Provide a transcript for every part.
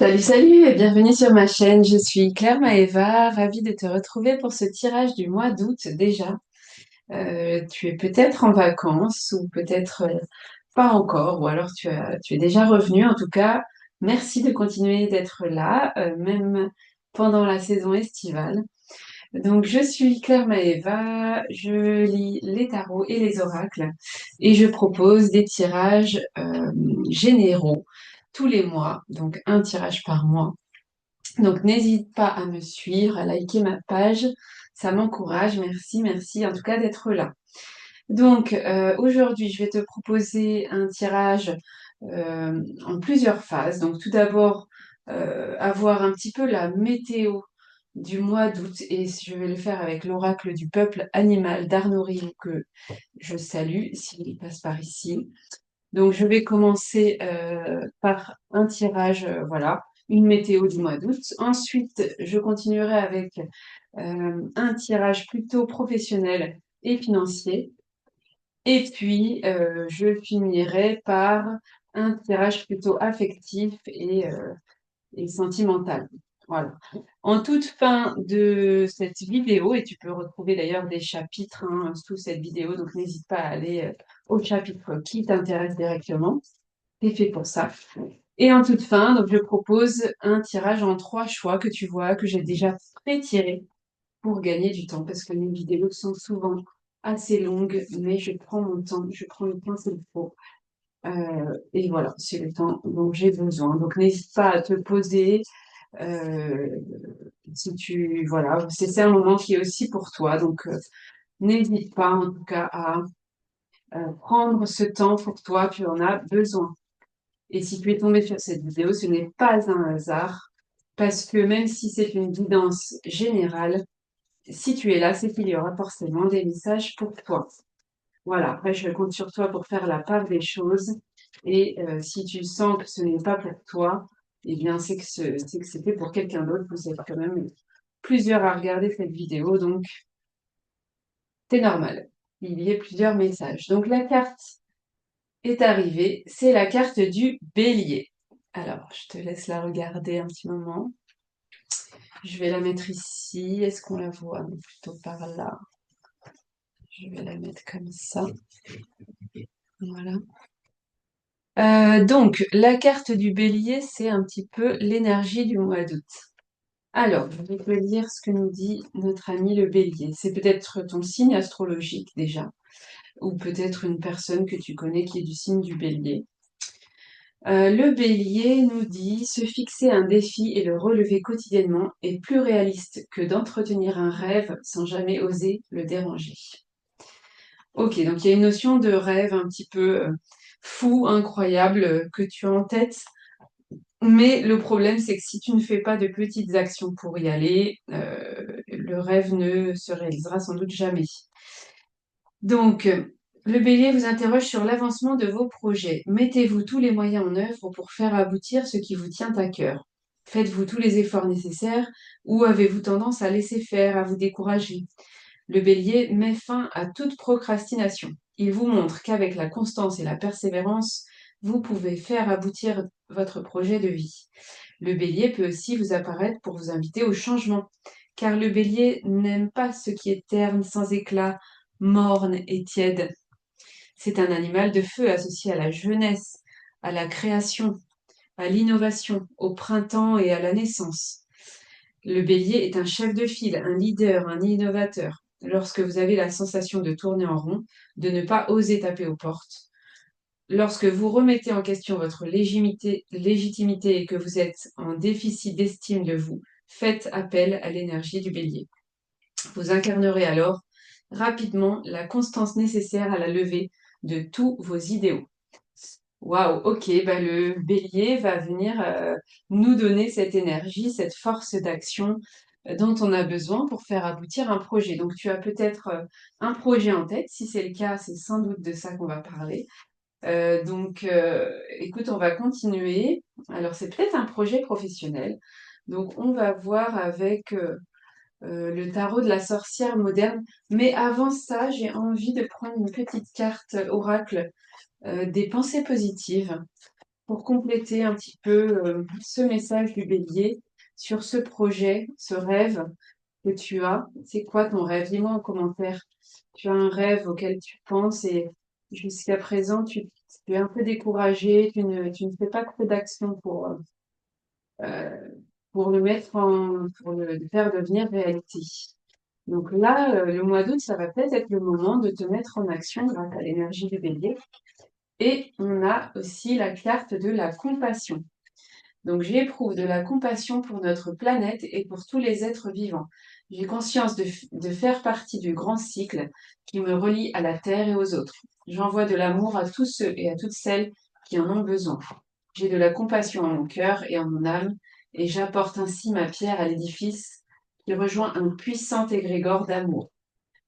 Salut, salut et bienvenue sur ma chaîne. Je suis Claire Maëva, ravie de te retrouver pour ce tirage du mois d'août déjà. Tu es peut-être en vacances ou peut-être pas encore, ou alors tu es déjà revenu. En tout cas, merci de continuer d'être là, même pendant la saison estivale. Donc, je suis Claire Maëva, je lis les tarots et les oracles et je propose des tirages généraux tous les mois, donc un tirage par mois. Donc, n'hésite pas à me suivre, à liker ma page. Ça m'encourage. Merci, merci en tout cas d'être là. Donc, aujourd'hui, je vais te proposer un tirage en plusieurs phases. Donc, tout d'abord, avoir un petit peu la météo du mois d'août et je vais le faire avec l'oracle du peuple animal d'Arnaud que je salue s'il passe par ici. Donc, je vais commencer par un tirage, voilà, une météo du mois d'août. Ensuite, je continuerai avec un tirage plutôt professionnel et financier. Et puis, je finirai par un tirage plutôt affectif et sentimental. Voilà. En toute fin de cette vidéo, et tu peux retrouver d'ailleurs des chapitres sous cette vidéo, donc n'hésite pas à aller au chapitre qui t'intéresse directement. C'est fait pour ça. Et en toute fin, donc je propose un tirage en trois choix que tu vois, que j'ai déjà pré-tiré pour gagner du temps, parce que mes vidéos sont souvent assez longues, mais je prends mon temps, je prends le temps qu'il faut. Et voilà, c'est le temps dont j'ai besoin. Donc n'hésite pas à te poser. euh, Si tu, voilà, c'est un moment qui est aussi pour toi. Donc n'hésite pas en tout cas à prendre ce temps pour toi, tu en as besoin. Et si tu es tombé sur cette vidéo, ce n'est pas un hasard, parce que même si c'est une guidance générale, si tu es là, c'est qu'il y aura forcément des messages pour toi. Voilà, après, je compte sur toi pour faire la part des choses. Et si tu sens que ce n'est pas pour toi, eh bien, c'est que c'était pour quelqu'un d'autre. Vous êtes quand même plusieurs à regarder cette vidéo, donc c'est normal. Il y a plusieurs messages. Donc, la carte est arrivée, c'est la carte du bélier. Alors, je te laisse la regarder un petit moment. Je vais la mettre ici. Est-ce qu'on la voit? Non, plutôt par là. Je vais la mettre comme ça. Voilà. Donc, la carte du bélier, c'est un petit peu l'énergie du mois d'août. Alors, je vais te lire ce que nous dit notre ami le bélier. C'est peut-être ton signe astrologique déjà, ou peut-être une personne que tu connais qui est du signe du bélier. Le bélier nous dit se fixer un défi et le relever quotidiennement est plus réaliste que d'entretenir un rêve sans jamais oser le déranger. Ok, donc il y a une notion de rêve un petit peu fou, incroyable, que tu as en tête. Mais le problème, c'est que si tu ne fais pas de petites actions pour y aller, le rêve ne se réalisera sans doute jamais. Donc, le bélier vous interroge sur l'avancement de vos projets. Mettez-vous tous les moyens en œuvre pour faire aboutir ce qui vous tient à cœur. Faites-vous tous les efforts nécessaires ou avez-vous tendance à laisser faire, à vous décourager? Le bélier met fin à toute procrastination. Il vous montre qu'avec la constance et la persévérance, vous pouvez faire aboutir votre projet de vie. Le bélier peut aussi vous apparaître pour vous inviter au changement, car le bélier n'aime pas ce qui est terne, sans éclat, morne et tiède. C'est un animal de feu associé à la jeunesse, à la création, à l'innovation, au printemps et à la naissance. Le bélier est un chef de file, un leader, un innovateur. Lorsque vous avez la sensation de tourner en rond, de ne pas oser taper aux portes, lorsque vous remettez en question votre légitimité et que vous êtes en déficit d'estime de vous, faites appel à l'énergie du bélier. Vous incarnerez alors rapidement la constance nécessaire à la levée de tous vos idéaux. Waouh, ok, bah le bélier va venir nous donner cette énergie, cette force d'action dont on a besoin pour faire aboutir un projet. Donc tu as peut-être un projet en tête. Si c'est le cas, c'est sans doute de ça qu'on va parler. Écoute, on va continuer. Alors, c'est peut-être un projet professionnel. Donc, on va voir avec le tarot de la sorcière moderne. Mais avant ça, j'ai envie de prendre une petite carte oracle des pensées positives pour compléter un petit peu ce message du bélier sur ce projet, ce rêve que tu as. C'est quoi ton rêve? Dis-moi en commentaire. Tu as un rêve auquel tu penses et jusqu'à présent, tu es un peu découragé, tu ne fais pas trop d'action euh, pour pour le faire devenir réalité. Donc là, le mois d'août, ça va peut-être être le moment de te mettre en action grâce à l'énergie du bélier. Et on a aussi la carte de la compassion. Donc j'éprouve de la compassion pour notre planète et pour tous les êtres vivants. J'ai conscience de faire partie du grand cycle qui me relie à la Terre et aux autres. J'envoie de l'amour à tous ceux et à toutes celles qui en ont besoin. J'ai de la compassion en mon cœur et en mon âme, et j'apporte ainsi ma pierre à l'édifice qui rejoint un puissant égrégore d'amour.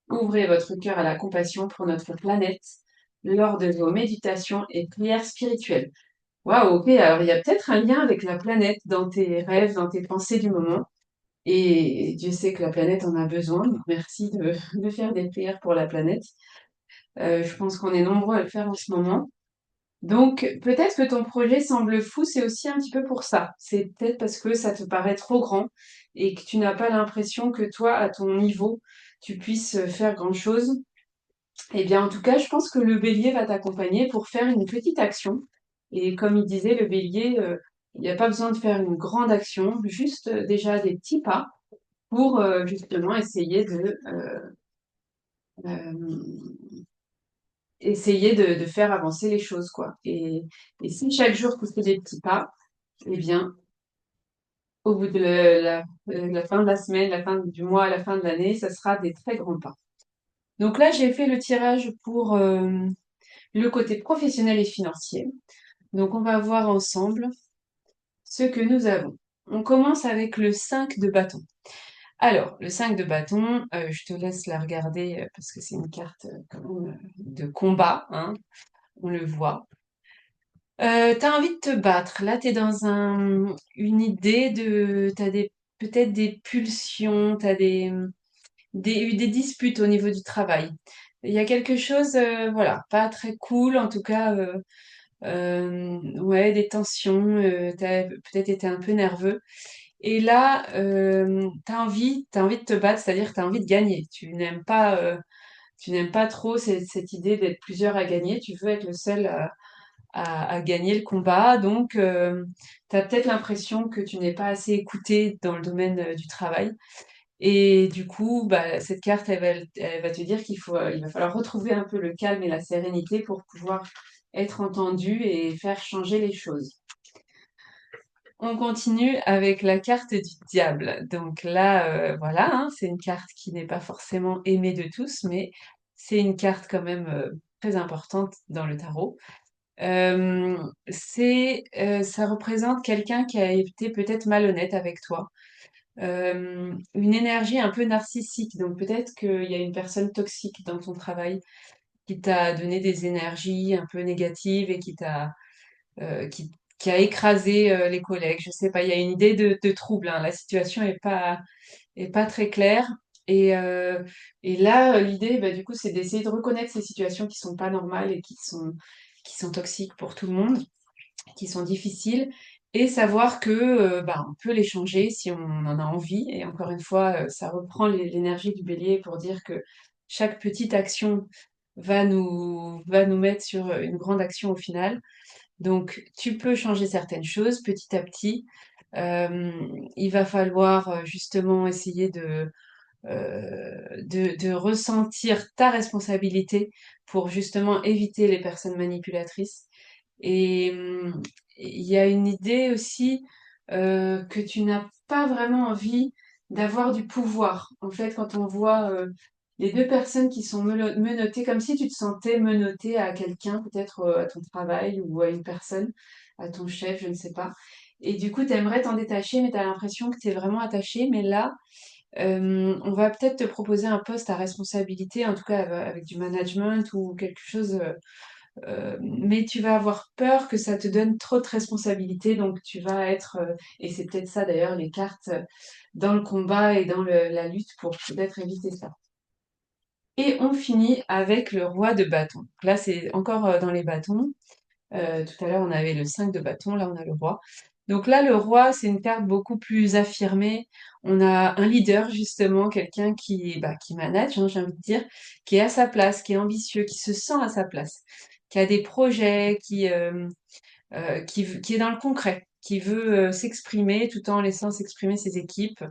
Ouvrez votre cœur à la compassion pour notre planète lors de vos méditations et prières spirituelles. Waouh, ok, alors il y a peut-être un lien avec la planète dans tes rêves, dans tes pensées du moment. Et Dieu sait que la planète en a besoin, donc merci de faire des prières pour la planète. Je pense qu'on est nombreux à le faire en ce moment. Donc peut-être que ton projet semble fou, c'est aussi un petit peu pour ça. C'est peut-être parce que ça te paraît trop grand et que tu n'as pas l'impression que toi, à ton niveau, tu puisses faire grand-chose. Eh bien, en tout cas, je pense que le bélier va t'accompagner pour faire une petite action. Et comme il disait, le bélier, il n'y a pas besoin de faire une grande action, juste déjà des petits pas pour justement euh, essayer de faire avancer les choses, quoi. Et si chaque jour tu fais des petits pas, eh bien, au bout de la fin de la semaine, la fin du mois, la fin de l'année, ça sera des très grands pas. Donc là, j'ai fait le tirage pour le côté professionnel et financier. Donc, on va voir ensemble ce que nous avons. On commence avec le 5 de bâton. Alors, le 5 de bâton, je te laisse la regarder parce que c'est une carte quand même de combat, hein, on le voit. T'as envie de te battre. Là, t'es dans une idée de... T'as peut-être des pulsions, t'as eu des disputes au niveau du travail. Il y a quelque chose, voilà, pas très cool, en tout cas, ouais, des tensions, t'as peut-être été un peu nerveux. Et là, t'as envie de te battre, c'est-à-dire que t'as envie de gagner. Tu n'aimes pas trop cette idée d'être plusieurs à gagner. Tu veux être le seul à gagner le combat. Donc, tu as peut-être l'impression que tu n'es pas assez écouté dans le domaine du travail. Et du coup, bah, cette carte, elle va te dire il va falloir retrouver un peu le calme et la sérénité pour pouvoir être entendu et faire changer les choses. On continue avec la carte du diable. Donc là, voilà, hein, c'est une carte qui n'est pas forcément aimée de tous, mais c'est une carte quand même très importante dans le tarot. Ça représente quelqu'un qui a été peut-être malhonnête avec toi. Une énergie un peu narcissique. Donc peut-être qu'il y a une personne toxique dans ton travail qui t'a donné des énergies un peu négatives et euh, qui, qui a écrasé les collègues. Je sais pas, il y a une idée de trouble, hein. La situation est pas très claire. Et là, l'idée, bah, du coup, c'est d'essayer de reconnaître ces situations qui sont pas normales et qui sont toxiques pour tout le monde, qui sont difficiles, et savoir que bah, on peut les changer si on en a envie. Et encore une fois, ça reprend l'énergie du bélier pour dire que chaque petite action va nous mettre sur une grande action au final. Donc, tu peux changer certaines choses petit à petit. Euh, il va falloir justement essayer de ressentir ta responsabilité pour justement éviter les personnes manipulatrices. Et il y a une idée aussi que tu n'as pas vraiment envie d'avoir du pouvoir. En fait, quand on voit les deux personnes qui sont menottées, comme si tu te sentais menotté à quelqu'un, peut-être à ton travail ou à une personne, à ton chef, je ne sais pas. Et du coup, tu aimerais t'en détacher, mais tu as l'impression que tu es vraiment attaché. Mais là, on va peut-être te proposer un poste à responsabilité, en tout cas avec du management ou quelque chose, mais tu vas avoir peur que ça te donne trop de responsabilités, donc tu vas être, et c'est peut-être ça d'ailleurs les cartes dans le combat et dans la lutte pour peut-être éviter ça. Et on finit avec le roi de bâton. Là, c'est encore dans les bâtons. Tout à l'heure, on avait le 5 de bâton, là, on a le roi. Donc là, le roi, c'est une carte beaucoup plus affirmée. On a un leader, justement, quelqu'un qui manage, hein, j'ai envie de dire, qui est à sa place, qui est ambitieux, qui se sent à sa place, qui a des projets, qui est dans le concret, qui veut s'exprimer tout en laissant s'exprimer ses équipes.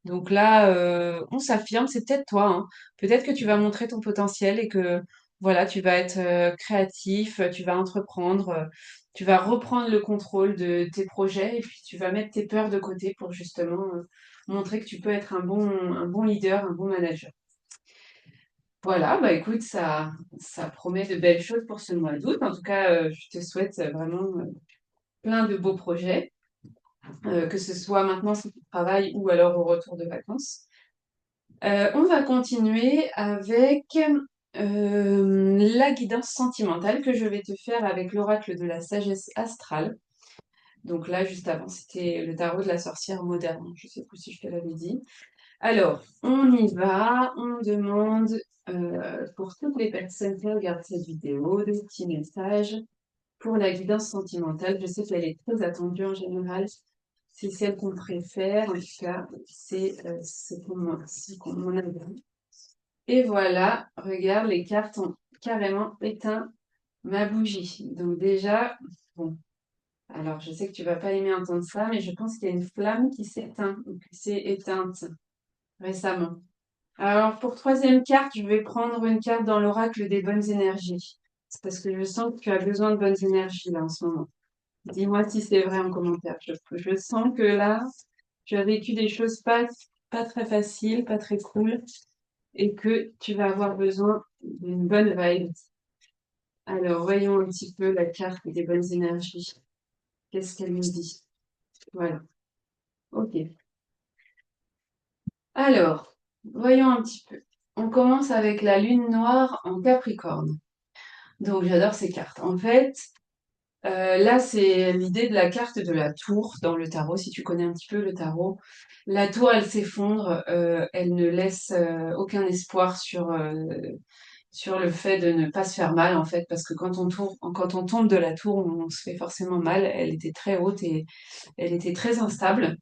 Donc là, on s'affirme, c'est peut-être toi, hein. Peut-être que tu vas montrer ton potentiel et que voilà, tu vas être créatif, tu vas entreprendre, tu vas reprendre le contrôle de tes projets et puis tu vas mettre tes peurs de côté pour justement montrer que tu peux être un bon leader, un bon manager. Voilà, bah écoute, ça promet de belles choses pour ce mois d'août. En tout cas, je te souhaite vraiment plein de beaux projets, que ce soit maintenant si tu travailles ou alors au retour de vacances. On va continuer avec la guidance sentimentale que je vais te faire avec l'oracle de la sagesse astrale. Donc là, juste avant, c'était le tarot de la sorcière moderne. Je sais plus si je te l'avais dit. Alors, on y va. On demande pour toutes les personnes qui regardent cette vidéo des petits messages pour la guidance sentimentale. Je sais qu'elle est très attendue en général. C'est celle qu'on préfère. En tout cas, c'est pour moi, c'est pour mon avis. Et voilà, regarde, les cartes ont carrément éteint ma bougie. Donc déjà, bon, alors je sais que tu vas pas aimer entendre ça, mais je pense qu'il y a une flamme qui s'éteint, ou qui s'est éteinte récemment. Alors pour troisième carte, je vais prendre une carte dans l'oracle des bonnes énergies. C'est parce que je sens que tu as besoin de bonnes énergies là en ce moment. Dis-moi si c'est vrai en commentaire. Je sens que là, tu as vécu des choses pas très faciles, pas très cool, et que tu vas avoir besoin d'une bonne vibe. Alors, voyons un petit peu la carte des bonnes énergies. Qu'est-ce qu'elle nous dit? Voilà. Ok. Alors, voyons un petit peu. On commence avec la lune noire en Capricorne. Donc, j'adore ces cartes. En fait, là, c'est l'idée de la carte de la tour dans le tarot. Si tu connais un petit peu le tarot, la tour, elle s'effondre. Elle ne laisse aucun espoir sur le fait de ne pas se faire mal, en fait, parce que quand on tombe de la tour, on se fait forcément mal. Elle était très haute et elle était très instable.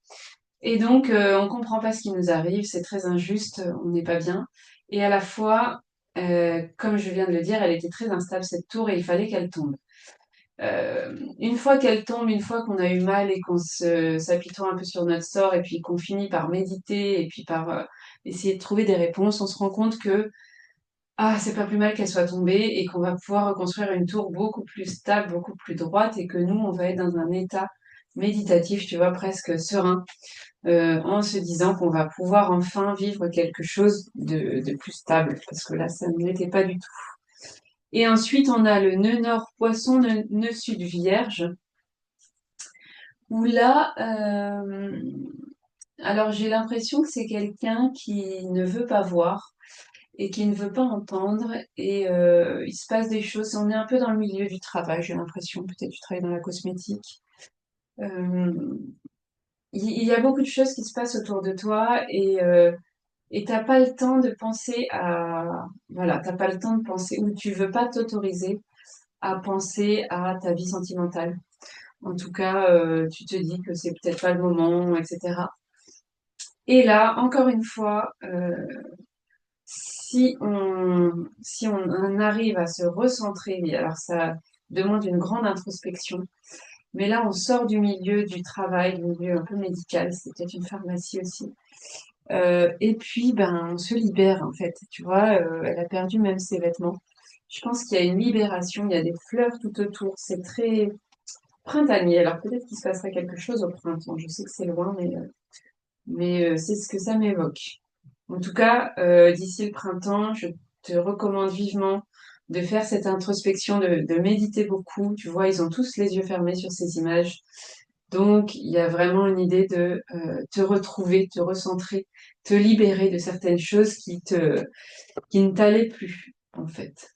Et donc, on comprend pas ce qui nous arrive, c'est très injuste, on n'est pas bien. Et à la fois, comme je viens de le dire, elle était très instable, cette tour, et il fallait qu'elle tombe. Une fois qu'elle tombe, une fois qu'on a eu mal et qu'on s'apitoie un peu sur notre sort, et puis qu'on finit par méditer, et puis par essayer de trouver des réponses, on se rend compte que ah, c'est pas plus mal qu'elle soit tombée et qu'on va pouvoir reconstruire une tour beaucoup plus stable, beaucoup plus droite et que nous, on va être dans un état méditatif, tu vois, presque serein, en se disant qu'on va pouvoir enfin vivre quelque chose de plus stable, parce que là, ça ne l'était pas du tout. Et ensuite, on a le nœud nord poisson, nœud sud vierge, où là, alors j'ai l'impression que c'est quelqu'un qui ne veut pas voir et qui ne veut pas entendre. Et il se passe des choses. On est un peu dans le milieu du travail, j'ai l'impression. Peut-être tu travailles dans la cosmétique. Euh, il y a beaucoup de choses qui se passent autour de toi et t'as pas le temps de penser à... Voilà, t'as pas le temps de penser ou tu veux pas t'autoriser à penser à ta vie sentimentale. En tout cas, tu te dis que c'est peut-être pas le moment, etc. Et là, encore une fois, si on en arrive à se recentrer, alors ça demande une grande introspection, mais là on sort du milieu du travail, du milieu un peu médical, c'est peut-être une pharmacie aussi. Et puis ben on se libère en fait, tu vois, elle a perdu même ses vêtements. Je pense qu'il y a une libération, il y a des fleurs tout autour, c'est très printanier. Alors peut-être qu'il se passera quelque chose au printemps, je sais que c'est loin, mais c'est ce que ça m'évoque. En tout cas, d'ici le printemps, je te recommande vivement de faire cette introspection, de méditer beaucoup. Tu vois, ils ont tous les yeux fermés sur ces images. Donc, il y a vraiment une idée de te retrouver, te recentrer, te libérer de certaines choses qui ne t'allaient plus, en fait.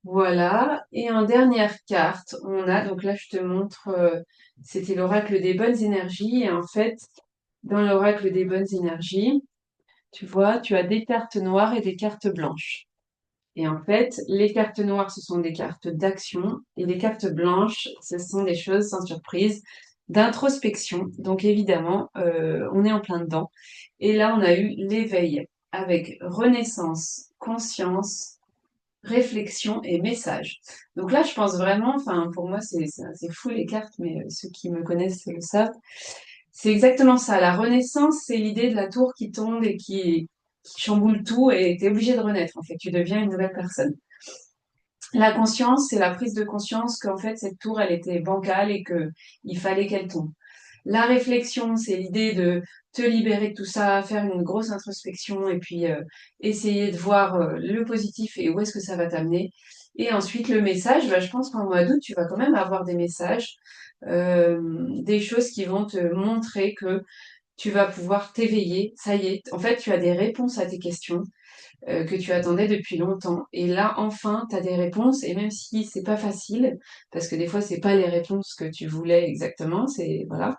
Voilà. Et en dernière carte, on a, donc là, je te montre, c'était l'oracle des bonnes énergies. Et en fait, dans l'oracle des bonnes énergies, tu vois, tu as des cartes noires et des cartes blanches. Et en fait, les cartes noires, ce sont des cartes d'action et les cartes blanches, ce sont des choses sans surprise, d'introspection. Donc évidemment, on est en plein dedans. Et là, on a eu l'éveil avec renaissance, conscience, réflexion et message. Donc là, je pense vraiment, enfin pour moi, c'est fou les cartes, mais ceux qui me connaissent le savent. C'est exactement ça. La renaissance, c'est l'idée de la tour qui tombe et qui chamboule tout et tu es obligé de renaître. En fait, tu deviens une nouvelle personne. La conscience, c'est la prise de conscience qu'en fait, cette tour, elle était bancale et que il fallait qu'elle tombe. La réflexion, c'est l'idée de te libérer de tout ça, faire une grosse introspection et puis essayer de voir le positif et où est-ce que ça va t'amener. Et ensuite, le message, bah, je pense qu'en mois d'août, tu vas quand même avoir des messages, des choses qui vont te montrer que tu vas pouvoir t'éveiller. Ça y est, en fait, tu as des réponses à tes questions que tu attendais depuis longtemps. Et là, enfin, tu as des réponses. Et même si c'est pas facile, parce que des fois, c'est pas les réponses que tu voulais exactement, c'est voilà.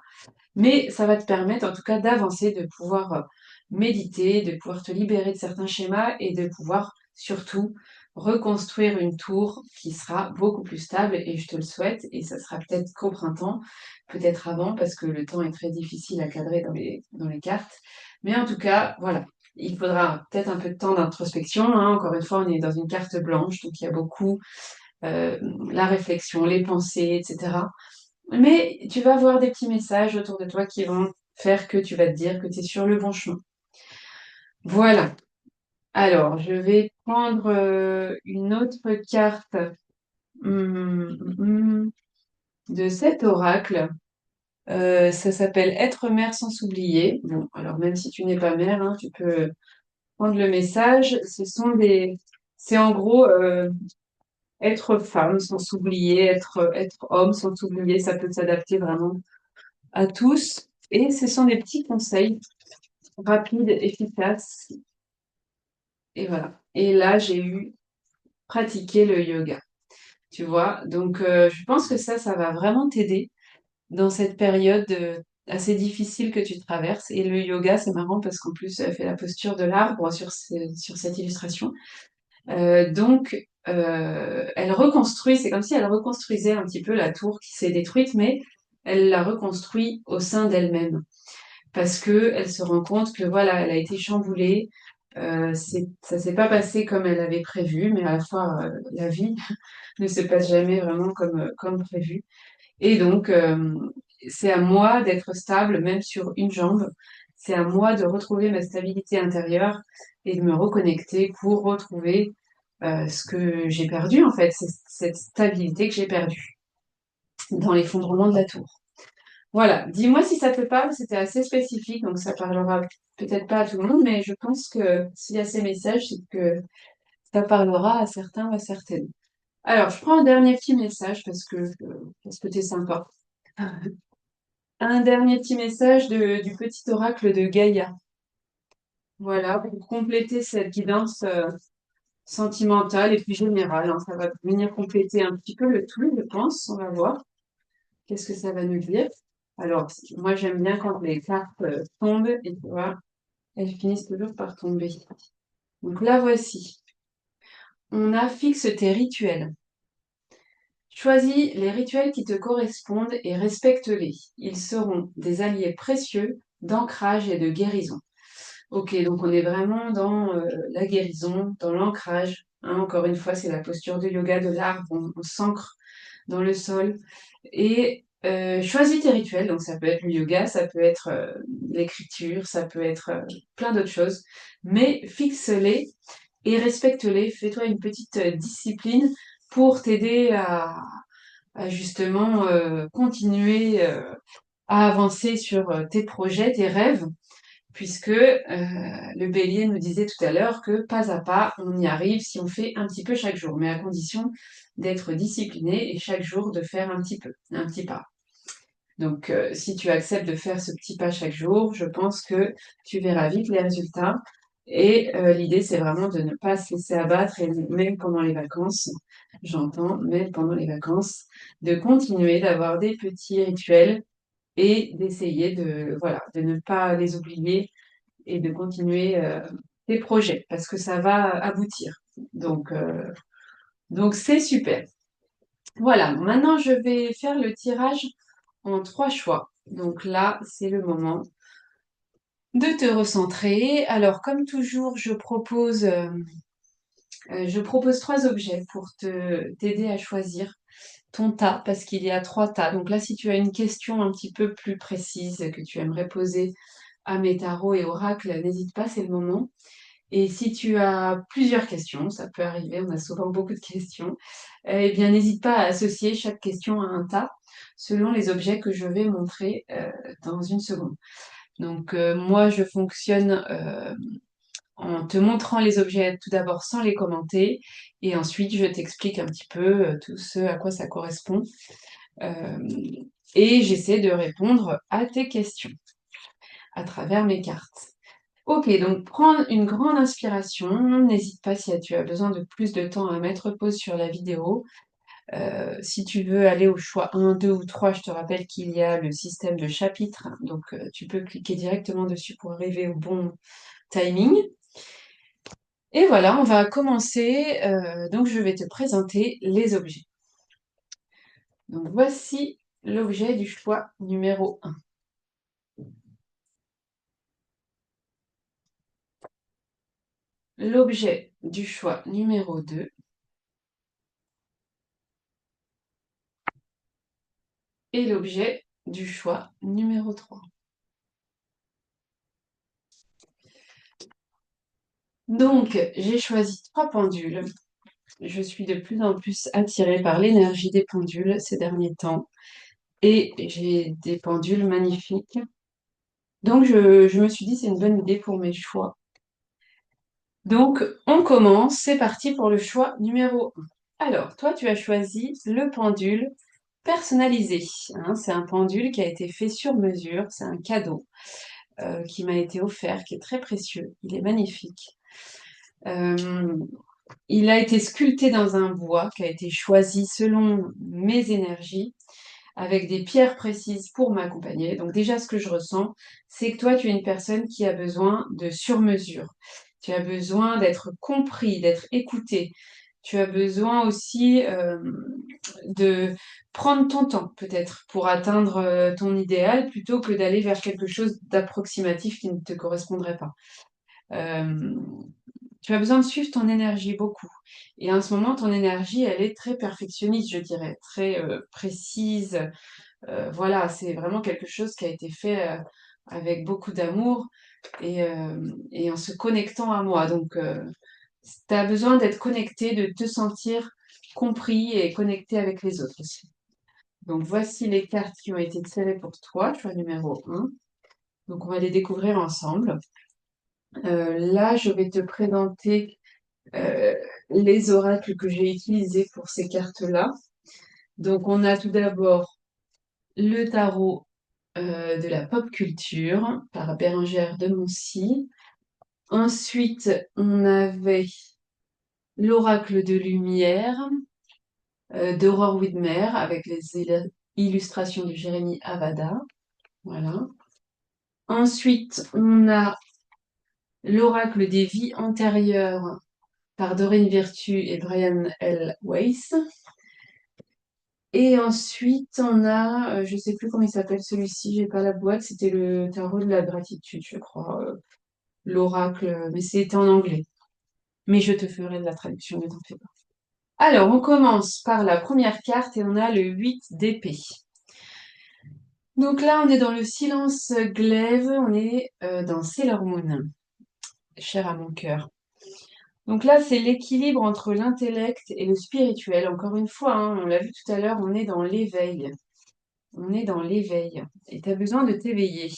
Mais ça va te permettre, en tout cas, d'avancer, de pouvoir méditer, de pouvoir te libérer de certains schémas et de pouvoir surtout reconstruire une tour qui sera beaucoup plus stable et je te le souhaite et ça sera peut-être qu'au printemps, peut-être avant parce que le temps est très difficile à cadrer dans les cartes. Mais en tout cas, voilà, il faudra peut-être un peu de temps d'introspection, hein. Encore une fois, on est dans une carte blanche, donc il y a beaucoup euh, la réflexion, les pensées, etc. Mais tu vas avoir des petits messages autour de toi qui vont faire que tu vas te dire que tu es sur le bon chemin. Voilà. Alors, je vais prendre une autre carte de cet oracle. Ça s'appelle Être mère sans s'oublier. Bon, alors même si tu n'es pas mère, hein, tu peux prendre le message. C'est en gros être femme sans s'oublier, être homme sans s'oublier. Ça peut s'adapter vraiment à tous. Et ce sont des petits conseils rapides, efficaces. Et voilà. Et là, j'ai eu pratiquer le yoga. Tu vois, donc je pense que ça va vraiment t'aider dans cette période assez difficile que tu traverses. Et le yoga, c'est marrant parce qu'en plus, elle fait la posture de l'arbre sur cette illustration. Donc, elle reconstruit, c'est comme si elle reconstruisait un petit peu la tour qui s'est détruite, mais elle la reconstruit au sein d'elle-même parce que elle se rend compte que voilà, elle a été chamboulée. Ça s'est pas passé comme elle avait prévu, mais à la fois la vie ne se passe jamais vraiment comme prévu. Et donc, c'est à moi d'être stable, même sur une jambe. C'est à moi de retrouver ma stabilité intérieure et de me reconnecter pour retrouver ce que j'ai perdu, en fait, c'est cette stabilité que j'ai perdue dans l'effondrement de la tour. Voilà, dis-moi si ça te parle, c'était assez spécifique, donc ça parlera peut-être pas à tout le monde, mais je pense que s'il y a ces messages, c'est que ça parlera à certains ou à certaines. Alors, je prends un dernier petit message parce que t'es sympa. Un dernier petit message du petit oracle de Gaïa. Voilà, pour compléter cette guidance sentimentale et puis générale, hein. Ça va venir compléter un petit peu le tout, je pense. On va voir qu'est-ce que ça va nous dire. Alors, moi, j'aime bien quand les cartes tombent et tu vois, elles finissent toujours par tomber. Donc là, voici. On a fixe tes rituels. Choisis les rituels qui te correspondent et respecte-les. Ils seront des alliés précieux d'ancrage et de guérison. Ok, donc on est vraiment dans la guérison, dans l'ancrage, hein. Encore une fois, c'est la posture de yoga de l'arbre, on s'ancre dans le sol. Et choisis tes rituels, donc ça peut être le yoga, ça peut être l'écriture, ça peut être plein d'autres choses, mais fixe-les et respecte-les. Fais-toi une petite discipline pour t'aider à justement continuer à avancer sur tes projets, tes rêves puisque le bélier nous disait tout à l'heure que pas à pas, on y arrive si on fait un petit peu chaque jour, mais à condition d'être discipliné et chaque jour de faire un petit peu, un petit pas. Donc, si tu acceptes de faire ce petit pas chaque jour, je pense que tu verras vite les résultats. Et l'idée, c'est vraiment de ne pas se laisser abattre, et même pendant les vacances, j'entends, même pendant les vacances, de continuer d'avoir des petits rituels et d'essayer de, voilà, de ne pas les oublier et de continuer. tes projets parce que ça va aboutir. Donc, euh, donc c'est super. Voilà, maintenant je vais faire le tirage en trois choix. Donc là, c'est le moment de te recentrer. Alors, comme toujours, je propose trois objets pour t'aider à choisir ton tas, parce qu'il y a trois tas. Donc là, si tu as une question un petit peu plus précise que tu aimerais poser à mes tarots et oracles, n'hésite pas, c'est le moment. Et si tu as plusieurs questions, ça peut arriver, on a souvent beaucoup de questions, eh bien, n'hésite pas à associer chaque question à un tas selon les objets que je vais montrer dans une seconde. Donc, moi, je fonctionne en te montrant les objets tout d'abord sans les commenter, et ensuite, je t'explique un petit peu tout ce à quoi ça correspond. Euh, et j'essaie de répondre à tes questions à travers mes cartes. Ok, donc prends une grande inspiration. N'hésite pas si tu as besoin de plus de temps à mettre pause sur la vidéo. Si tu veux aller au choix 1, 2 ou 3, je te rappelle qu'il y a le système de chapitres. Donc tu peux cliquer directement dessus pour arriver au bon timing. Et voilà, on va commencer. Donc je vais te présenter les objets. Donc voici l'objet du choix numéro 1. L'objet du choix numéro 2 et l'objet du choix numéro 3. Donc, j'ai choisi trois pendules. Je suis de plus en plus attirée par l'énergie des pendules ces derniers temps et j'ai des pendules magnifiques. Donc, je me suis dit, c'est une bonne idée pour mes choix. Donc, on commence. C'est parti pour le choix numéro 1. Alors, toi, tu as choisi le pendule personnalisé, hein. C'est un pendule qui a été fait sur mesure. C'est un cadeau qui m'a été offert, qui est très précieux. Il est magnifique. Euh, il a été sculpté dans un bois qui a été choisi selon mes énergies, avec des pierres précises pour m'accompagner. Donc déjà, ce que je ressens, c'est que toi, tu es une personne qui a besoin de sur-mesure. Tu as besoin d'être compris, d'être écouté. Tu as besoin aussi de prendre ton temps, peut-être, pour atteindre ton idéal, plutôt que d'aller vers quelque chose d'approximatif qui ne te correspondrait pas. Euh, Tu as besoin de suivre ton énergie beaucoup. Et en ce moment, ton énergie, elle est très perfectionniste, je dirais, très précise. Voilà, c'est vraiment quelque chose qui a été fait avec beaucoup d'amour et en se connectant à moi. Donc, tu as besoin d'être connecté, de te sentir compris et connecté avec les autres aussi. Donc, voici les cartes qui ont été tirées pour toi, choix numéro 1. Donc, on va les découvrir ensemble. Là, je vais te présenter euh, les oracles que j'ai utilisés pour ces cartes-là. Donc, on a tout d'abord le tarot de la pop culture par Bérengère de Moncy. Ensuite, on avait l'oracle de lumière d'Aurore Widmer avec les illustrations de Jérémy Avada. Voilà. Ensuite, on a l'oracle des vies antérieures par Doreen Virtue et Brian L. Weiss. Et ensuite, on a, je sais plus comment il s'appelle celui-ci, j'ai pas la boîte, c'était le tarot de la gratitude, je crois, l'oracle, mais c'était en anglais. Mais je te ferai de la traduction, ne t'en fais pas. Alors, on commence par la première carte et on a le 8 d'épée. Donc là, on est dans le silence glaive, on est dans Sailor Moon, cher à mon cœur. Donc là, c'est l'équilibre entre l'intellect et le spirituel. Encore une fois, hein, on l'a vu tout à l'heure, on est dans l'éveil. On est dans l'éveil et tu as besoin de t'éveiller.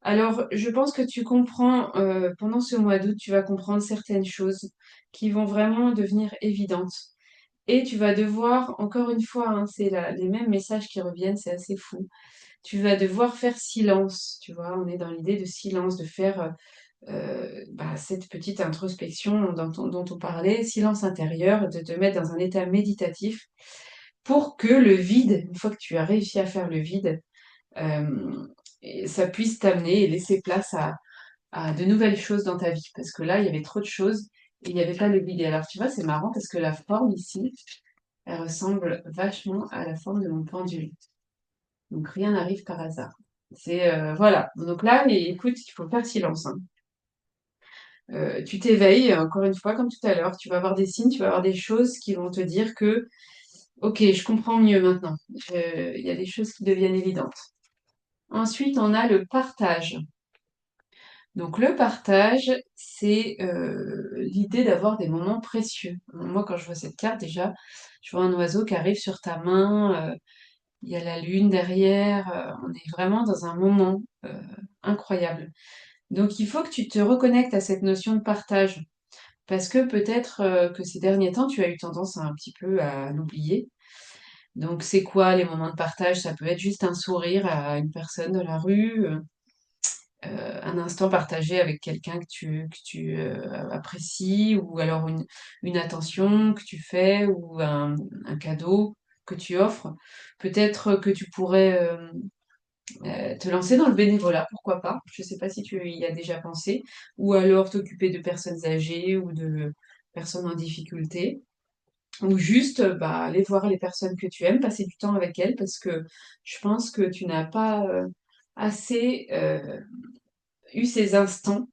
Alors, je pense que tu comprends, pendant ce mois d'août, tu vas comprendre certaines choses qui vont vraiment devenir évidentes. Et tu vas devoir, encore une fois, hein, c'est les mêmes messages qui reviennent, c'est assez fou. Tu vas devoir faire silence, tu vois, on est dans l'idée de silence, de faire cette petite introspection dont on parlait, silence intérieur, de te mettre dans un état méditatif pour que le vide, une fois que tu as réussi à faire le vide, ça puisse t'amener et laisser place à de nouvelles choses dans ta vie. Parce que là, il y avait trop de choses et il n'y avait pas le guide. Alors, tu vois, c'est marrant parce que la forme ici, elle ressemble vachement à la forme de mon pendule. Donc, rien n'arrive par hasard. Voilà. Donc là, écoute, il faut faire silence, hein. Tu t'éveilles, encore une fois, comme tout à l'heure. Tu vas avoir des signes, tu vas avoir des choses qui vont te dire que, ok, je comprends mieux maintenant. Il y a des choses qui deviennent évidentes. Ensuite, on a le partage. Donc le partage, c'est l'idée d'avoir des moments précieux. Moi, quand je vois cette carte, déjà, je vois un oiseau qui arrive sur ta main, il y a la lune derrière, on est vraiment dans un moment incroyable. Donc il faut que tu te reconnectes à cette notion de partage, parce que peut-être que ces derniers temps, tu as eu tendance un petit peu à l'oublier. Donc c'est quoi les moments de partage? Ça peut être juste un sourire à une personne de la rue, un instant partagé avec quelqu'un que tu apprécies, ou alors une attention que tu fais, ou un cadeau que tu offres. Peut-être que tu pourrais te lancer dans le bénévolat, pourquoi pas. Je ne sais pas si tu y as déjà pensé, ou alors t'occuper de personnes âgées ou de personnes en difficulté. Ou juste bah, aller voir les personnes que tu aimes, passer du temps avec elles, parce que je pense que tu n'as pas assez eu ces instants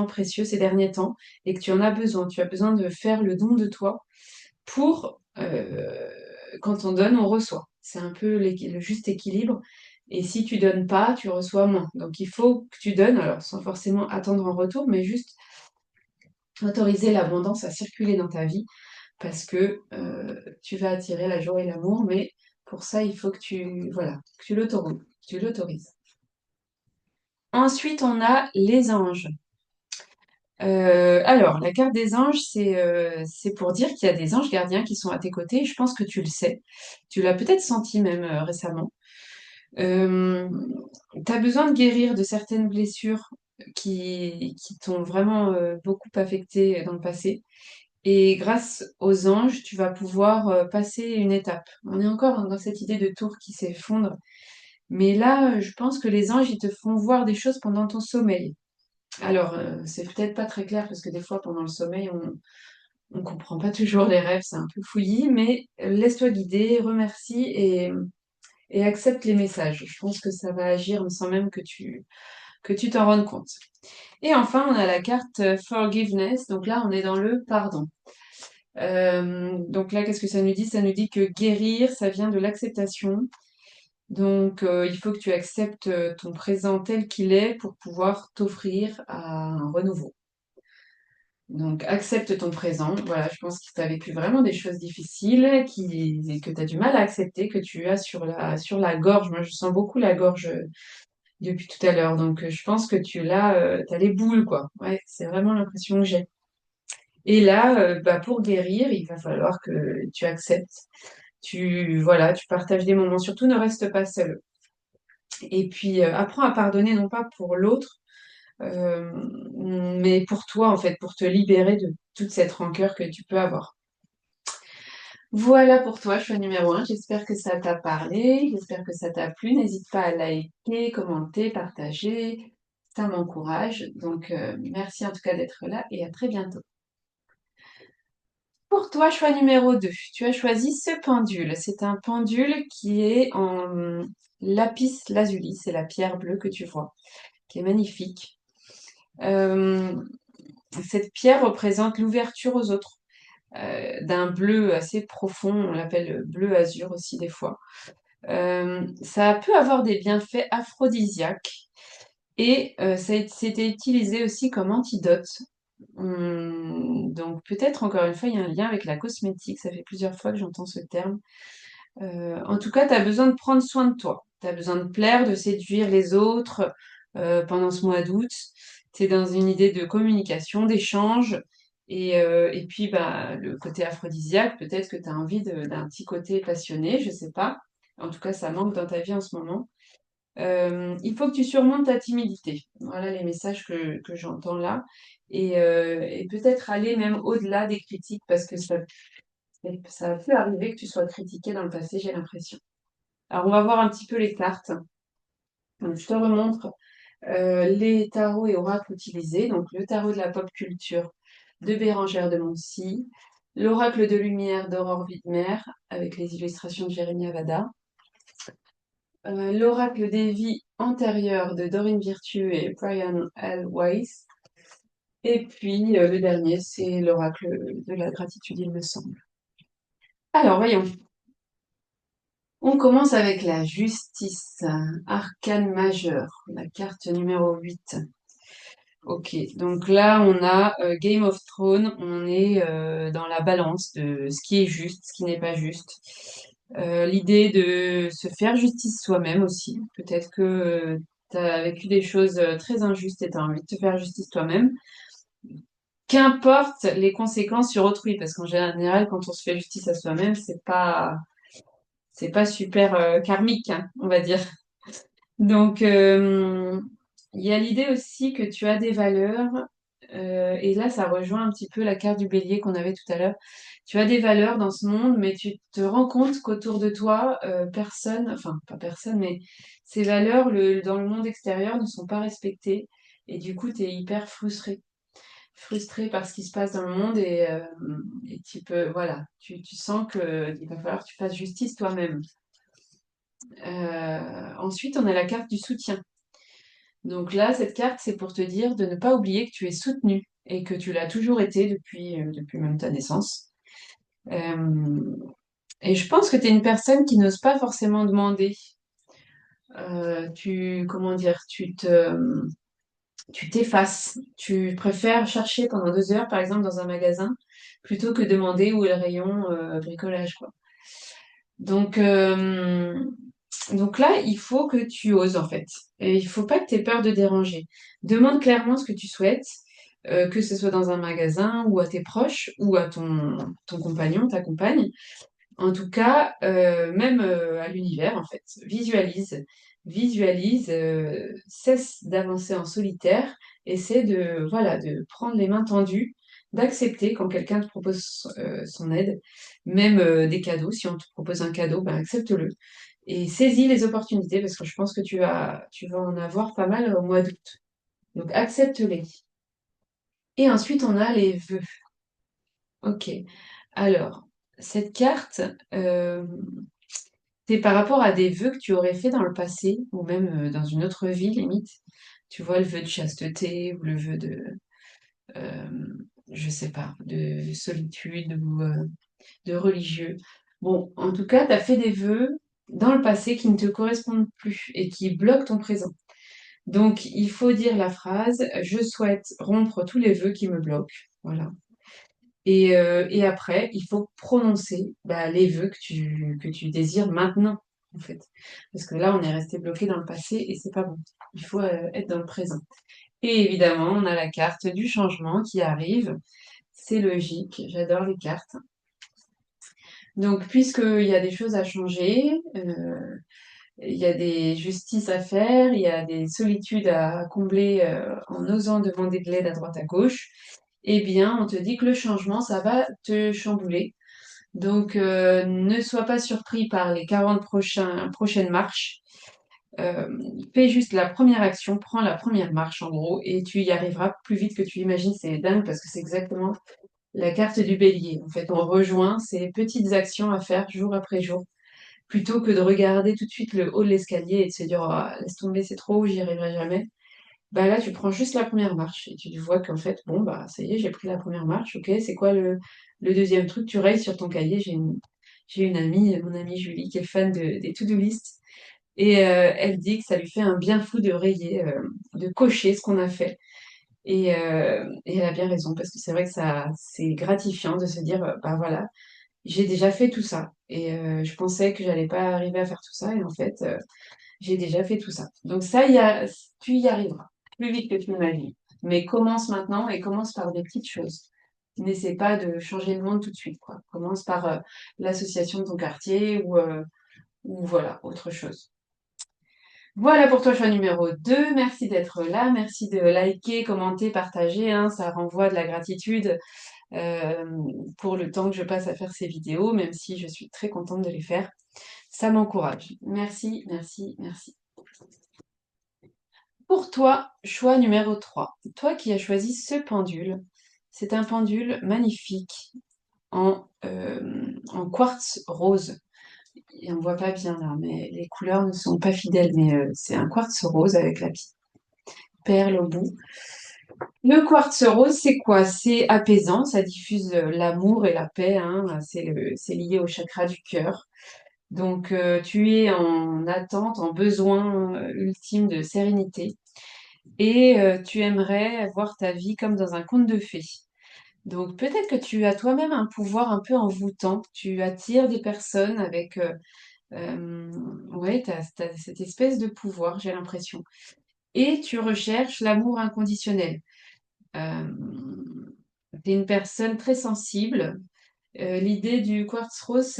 précieux ces derniers temps, et que tu en as besoin. Tu as besoin de faire le don de toi pour, quand on donne, on reçoit. C'est un peu le juste équilibre. Et si tu donnes pas, tu reçois moins. Donc il faut que tu donnes, alors sans forcément attendre en retour, mais juste autoriser l'abondance à circuler dans ta vie, parce que tu vas attirer la joie et l'amour, mais pour ça, il faut que voilà, que tu l'autorises. Ensuite, on a les anges. Alors, la carte des anges, c'est pour dire qu'il y a des anges gardiens qui sont à tes côtés. Je pense que tu le sais. Tu l'as peut-être senti même récemment. Tu as besoin de guérir de certaines blessures qui t'ont vraiment beaucoup affecté dans le passé. Et grâce aux anges, tu vas pouvoir passer une étape. On est encore dans cette idée de tour qui s'effondre. Mais là, je pense que les anges, ils te font voir des choses pendant ton sommeil. Alors, c'est peut-être pas très clair parce que des fois, pendant le sommeil, on comprend pas toujours les rêves, c'est un peu fouillis, mais laisse-toi guider, remercie et accepte les messages. Je pense que ça va agir sans même que tu t'en rendes compte. Et enfin, on a la carte Forgiveness. Donc là, on est dans le pardon. Donc là, qu'est-ce que ça nous dit? Ça nous dit que guérir, ça vient de l'acceptation. Donc, il faut que tu acceptes ton présent tel qu'il est pour pouvoir t'offrir à un renouveau. Donc, accepte ton présent. Voilà, je pense que tu as vécu vraiment des choses difficiles que tu as du mal à accepter, que tu as sur la gorge. Moi, je sens beaucoup la gorge depuis tout à l'heure. Donc, je pense que t'as les boules, quoi. Ouais, c'est vraiment l'impression que j'ai. Et là, bah, pour guérir, il va falloir que tu acceptes. Voilà, tu partages des moments. Surtout, ne reste pas seul. Et puis, apprends à pardonner, non pas pour l'autre, euh, mais pour toi, en fait, pour te libérer de toute cette rancœur que tu peux avoir. Voilà pour toi, choix numéro un. J'espère que ça t'a parlé, j'espère que ça t'a plu. N'hésite pas à liker, commenter, partager. Ça m'encourage. Donc, merci en tout cas d'être là et à très bientôt. Pour toi, choix numéro 2, tu as choisi ce pendule. C'est un pendule qui est en lapis lazuli, c'est la pierre bleue que tu vois, qui est magnifique. Euh, Cette pierre représente l'ouverture aux autres, d'un bleu assez profond, on l'appelle bleu azur aussi des fois. Ça peut avoir des bienfaits aphrodisiaques et c'était utilisé aussi comme antidote. Donc peut-être encore une fois, il y a un lien avec la cosmétique, ça fait plusieurs fois que j'entends ce terme. En tout cas, tu as besoin de prendre soin de toi. Tu as besoin de plaire, de séduire les autres pendant ce mois d'août. Tu es dans une idée de communication, d'échange. Et puis, bah, le côté aphrodisiaque, peut-être que tu as envie d'un petit côté passionné, je sais pas. En tout cas, ça manque dans ta vie en ce moment. Il faut que tu surmontes ta timidité. Voilà les messages que j'entends là. Et peut-être aller même au-delà des critiques parce que ça peut arriver que tu sois critiqué dans le passé, j'ai l'impression. Alors, on va voir un petit peu les cartes. Donc, je te remontre Les tarots et oracles utilisés, donc le tarot de la pop culture de Bérengère de Moncy, l'oracle de lumière d'Aurore Widmer avec les illustrations de Jérémy Avada, l'oracle des vies antérieures de Dorine Virtue et Brian L. Weiss, et puis le dernier, c'est l'oracle de la gratitude, il me semble. Alors, voyons. On commence avec la justice, arcane majeur, la carte numéro 8. Ok, donc là on a Game of Thrones, on est dans la balance de ce qui est juste, ce qui n'est pas juste. L'idée de se faire justice soi-même aussi. Peut-être que tu as vécu des choses très injustes et tu as envie de te faire justice toi-même. Qu'importe les conséquences sur autrui, parce qu'en général, quand on se fait justice à soi-même, c'est pas super karmique, hein, on va dire. Donc, il y a l'idée aussi que tu as des valeurs, et là, ça rejoint un petit peu la carte du bélier qu'on avait tout à l'heure. Tu as des valeurs dans ce monde, mais tu te rends compte qu'autour de toi, personne, enfin, pas personne, mais ces valeurs, dans le monde extérieur, ne sont pas respectées. Et du coup, tu es hyper frustré. Frustré par ce qui se passe dans le monde et tu peux, voilà, tu sens qu'il va falloir que tu fasses justice toi-même. Ensuite, on a la carte du soutien. Donc là, cette carte, c'est pour te dire de ne pas oublier que tu es soutenu et que tu l'as toujours été depuis même ta naissance. Euh, et je pense que tu es une personne qui n'ose pas forcément demander. Comment dire, tu t'effaces. Tu préfères chercher pendant 2 heures, par exemple, dans un magasin, plutôt que demander où est le rayon bricolage, quoi. Donc, euh, donc là, il faut que tu oses en fait. Et il faut pas que tu aies peur de déranger. Demande clairement ce que tu souhaites, que ce soit dans un magasin ou à tes proches ou à ton compagnon, ta compagne. En tout cas, même à l'univers en fait. Visualise, cesse d'avancer en solitaire, essaie de, voilà, de prendre les mains tendues, d'accepter quand quelqu'un te propose son aide, même des cadeaux. Si on te propose un cadeau, ben accepte-le et saisis les opportunités parce que je pense que tu vas en avoir pas mal au mois d'août. Donc accepte-les. Et ensuite, on a les vœux. Ok. Alors, cette carte, c'est par rapport à des vœux que tu aurais fait dans le passé ou même dans une autre vie, limite. Tu vois, le vœu de chasteté ou le vœu euh, je sais pas, de solitude ou de religieux. Bon, en tout cas, tu as fait des vœux dans le passé qui ne te correspondent plus et qui bloquent ton présent. Donc, il faut dire la phrase, je souhaite rompre tous les vœux qui me bloquent. Voilà. Et après, il faut prononcer bah, les vœux que tu désires maintenant, en fait. Parce que là, on est resté bloqué dans le passé et c'est pas bon. Il faut être dans le présent. Et évidemment, on a la carte du changement qui arrive. C'est logique, j'adore les cartes. Donc, puisqu'il y a des choses à changer, il y a des justices à faire, il y a des solitudes à combler en osant demander de l'aide à droite à gauche, eh bien, on te dit que le changement, ça va te chambouler. Donc, ne sois pas surpris par les 40 prochaines marches. Euh, Fais juste la première action, prends la première marche en gros, et tu y arriveras plus vite que tu imagines. C'est dingue parce que c'est exactement la carte du bélier. En fait, on rejoint ces petites actions à faire jour après jour plutôt que de regarder tout de suite le haut de l'escalier et de se dire ah, laisse tomber, c'est trop haut, j'y arriverai jamais. Bah là, tu prends juste la première marche et tu vois qu'en fait, bon, bah ça y est, j'ai pris la première marche, ok, c'est quoi le deuxième truc? Tu rayes sur ton cahier. J'ai une amie, mon amie Julie, qui est fan des to-do list et elle dit que ça lui fait un bien fou de rayer, de cocher ce qu'on a fait. Et elle a bien raison parce que c'est vrai que ça, c'est gratifiant de se dire, bah voilà, j'ai déjà fait tout ça. Et je pensais que j'allais pas arriver à faire tout ça. Et en fait, j'ai déjà fait tout ça. Donc ça, tu y arriveras plus vite que tu l'imagines. Mais commence maintenant et commence par des petites choses. N'essaie pas de changer le monde tout de suite, quoi. Commence par l'association de ton quartier ou voilà, autre chose. Voilà pour toi, choix numéro 2. Merci d'être là. Merci de liker, commenter, partager, hein. Ça renvoie de la gratitude euh, pour le temps que je passe à faire ces vidéos, même si je suis très contente de les faire. Ça m'encourage. Merci, merci, merci. Pour toi, choix numéro 3. Toi qui as choisi ce pendule, c'est un pendule magnifique en quartz rose. Et on voit pas bien là, mais les couleurs ne sont pas fidèles, mais c'est un quartz rose avec la petite perle au bout. Le quartz rose, c'est quoi? C'est apaisant, ça diffuse l'amour et la paix, hein, c'est lié au chakra du cœur. Donc, tu es en attente, en besoin ultime de sérénité et tu aimerais voir ta vie comme dans un conte de fées. Donc, peut-être que tu as toi-même un pouvoir un peu envoûtant. Tu attires des personnes avec, ouais, t'as cette espèce de pouvoir, j'ai l'impression. Et tu recherches l'amour inconditionnel. Tu es une personne très sensible. L'idée du quartz rose,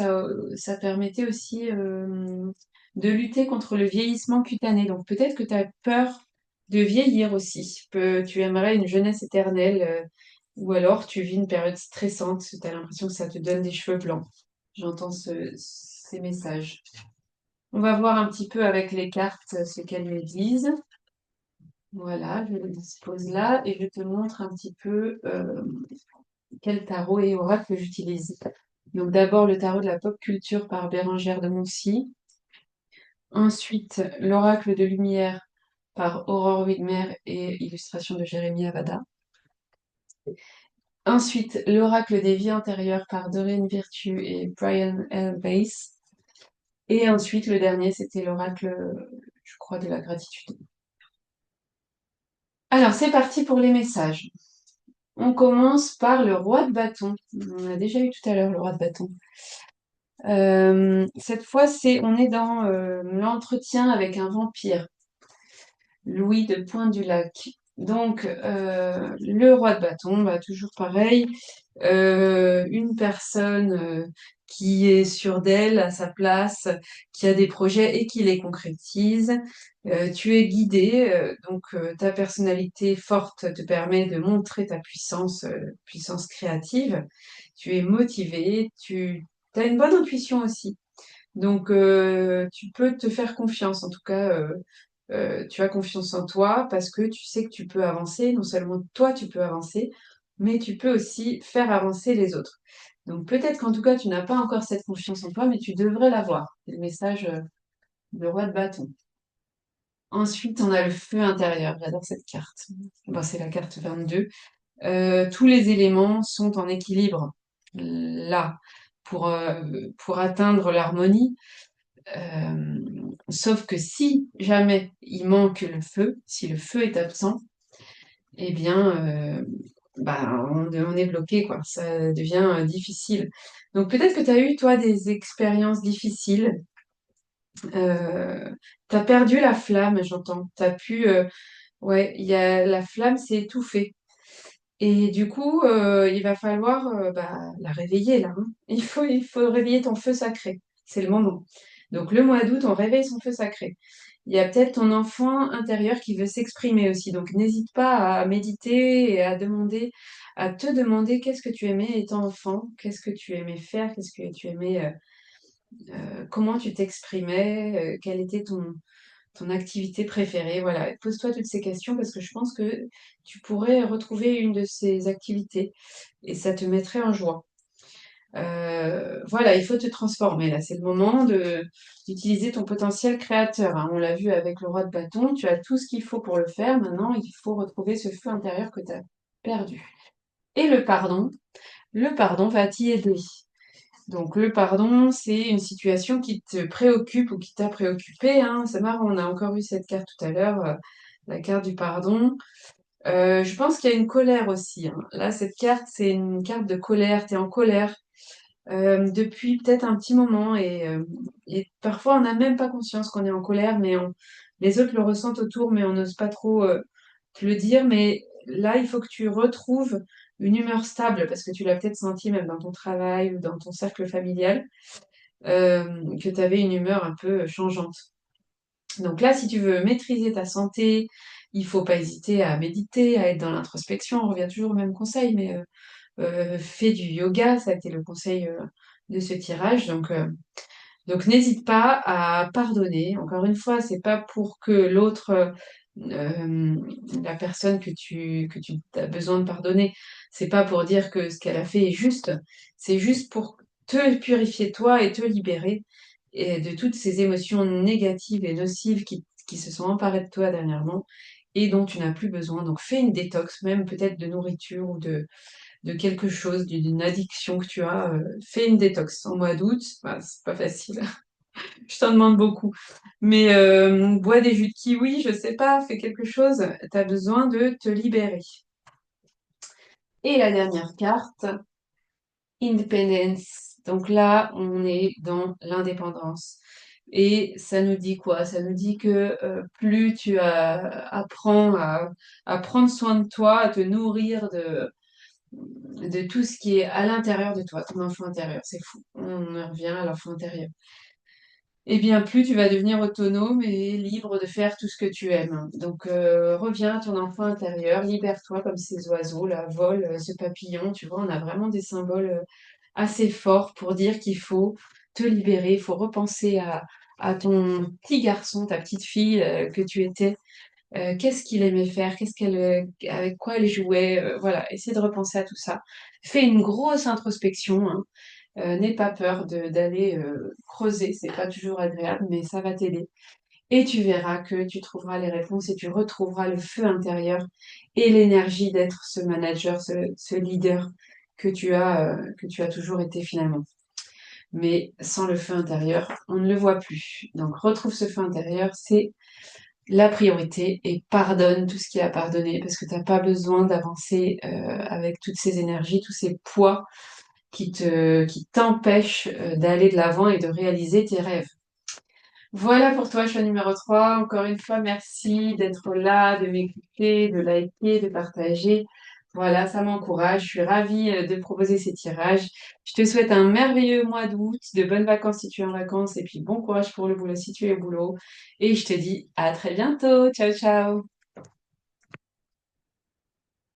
ça permettait aussi de lutter contre le vieillissement cutané. Donc peut-être que tu as peur de vieillir aussi. Tu aimerais une jeunesse éternelle, ou alors tu vis une période stressante, tu as l'impression que ça te donne des cheveux blancs. J'entends ces messages. On va voir un petit peu avec les cartes ce qu'elles nous disent. Voilà, je les dispose là et je te montre un petit peu quel tarot et oracle j'utilise. Donc d'abord le tarot de la pop culture par Bérengère de Moncy. Ensuite l'oracle de lumière par Aurore Widmer et illustration de Jérémy Avada. Ensuite l'oracle des vies antérieures par Doreen Virtue et Brian L. Bass. Et ensuite le dernier c'était l'oracle, je crois, de la gratitude. Alors c'est parti pour les messages. On commence par le roi de bâton. On a déjà eu tout à l'heure le roi de bâton. Cette fois, on est dans l'entretien avec un vampire, Louis de Pointe-du-Lac. Donc, le roi de bâton, bah, toujours pareil, une personne qui est sûre d'elle, à sa place, qui a des projets et qui les concrétise. Tu es guidé, donc ta personnalité forte te permet de montrer ta puissance créative. Tu es motivé, tu as une bonne intuition aussi. Donc, tu peux te faire confiance. En tout cas, tu as confiance en toi parce que tu sais que tu peux avancer. Non seulement toi, tu peux avancer, mais tu peux aussi faire avancer les autres. Donc, peut-être qu'en tout cas, tu n'as pas encore cette confiance en toi, mais tu devrais l'avoir. C'est le message de roi de bâton. Ensuite, on a le feu intérieur. J'adore cette carte. Bon, c'est la carte 22. Tous les éléments sont en équilibre là pour atteindre l'harmonie. Sauf que si jamais il manque le feu, si le feu est absent, eh bien, bah, on est bloqué, quoi. Ça devient difficile. Donc peut-être que tu as eu, toi, des expériences difficiles. Tu as perdu la flamme, j'entends. Ouais, la flamme s'est étouffée. Et du coup, il va falloir bah, la réveiller là, hein. Il faut réveiller ton feu sacré. C'est le moment. Donc le mois d'août, on réveille son feu sacré. Il y a peut-être ton enfant intérieur qui veut s'exprimer aussi. Donc n'hésite pas à méditer et à te demander qu'est-ce que tu aimais étant enfant, qu'est-ce que tu aimais faire, qu'est-ce que tu aimais, comment tu t'exprimais, quelle était ton activité préférée. Voilà, pose-toi toutes ces questions parce que je pense que tu pourrais retrouver une de ces activités et ça te mettrait en joie. Voilà, il faut te transformer là. C'est le moment d'utiliser ton potentiel créateur, hein. On l'a vu avec le roi de bâton, tu as tout ce qu'il faut pour le faire. Maintenant, il faut retrouver ce feu intérieur que tu as perdu. Et le pardon va t'y aider. Donc le pardon, c'est une situation qui te préoccupe ou qui t'a préoccupé, hein. C'est marrant, on a encore vu cette carte tout à l'heure, la carte du pardon. Je pense qu'il y a une colère aussi, hein. Là, cette carte, c'est une carte de colère. Tu es en colère depuis peut-être un petit moment et parfois on n'a même pas conscience qu'on est en colère, mais les autres le ressentent autour, mais on n'ose pas trop te le dire. Mais là, il faut que tu retrouves une humeur stable parce que tu l'as peut-être senti même dans ton travail ou dans ton cercle familial, que tu avais une humeur un peu changeante. Donc là, si tu veux maîtriser ta santé, il faut pas hésiter à méditer, à être dans l'introspection. On revient toujours au même conseil, mais fais du yoga, ça a été le conseil de ce tirage. Donc n'hésite pas à pardonner. Encore une fois, c'est pas pour que l'autre euh, la personne que tu as besoin de pardonner. C'est pas pour dire que ce qu'elle a fait est juste, c'est juste pour te purifier toi et te libérer et de toutes ces émotions négatives et nocives qui se sont emparées de toi dernièrement et dont tu n'as plus besoin. Donc fais une détox, même peut-être de nourriture ou de quelque chose, d'une addiction que tu as. Fais une détox en mois d'août. Bah, c'est pas facile. Je t'en demande beaucoup. Mais bois des jus de kiwi, je sais pas, fais quelque chose. Tu as besoin de te libérer. Et la dernière carte, Independence. Donc là, on est dans l'indépendance. Et ça nous dit quoi? Ça nous dit que plus apprends à prendre soin de toi, à te nourrir de tout ce qui est à l'intérieur de toi, ton enfant intérieur. C'est fou. On en revient à l'enfant intérieur. Eh bien, plus tu vas devenir autonome et libre de faire tout ce que tu aimes. Donc, reviens à ton enfant intérieur, libère-toi comme ces oiseaux, là, vole, ce papillon. Tu vois, on a vraiment des symboles assez forts pour dire qu'il faut te libérer, il faut repenser à ton petit garçon, ta petite fille que tu étais. Qu'est-ce qu'il aimait faire, avec quoi elle jouait, voilà, essaie de repenser à tout ça. Fais une grosse introspection, hein. N'aie pas peur d'aller creuser, c'est pas toujours agréable, mais ça va t'aider. Et tu verras que tu trouveras les réponses et tu retrouveras le feu intérieur et l'énergie d'être ce manager, ce leader que tu as toujours été finalement. Mais sans le feu intérieur, on ne le voit plus. Donc retrouve ce feu intérieur, c'est la priorité et pardonne tout ce qu'il y a à pardonner parce que tu n'as pas besoin d'avancer avec toutes ces énergies, tous ces poids qui t'empêchent d'aller de l'avant et de réaliser tes rêves. Voilà pour toi, choix numéro 3. Encore une fois, merci d'être là, de m'écouter, de liker, de partager. Voilà, ça m'encourage. Je suis ravie de proposer ces tirages. Je te souhaite un merveilleux mois d'août, de bonnes vacances si tu es en vacances, et puis bon courage pour le boulot si tu es au boulot. Et je te dis à très bientôt. Ciao, ciao.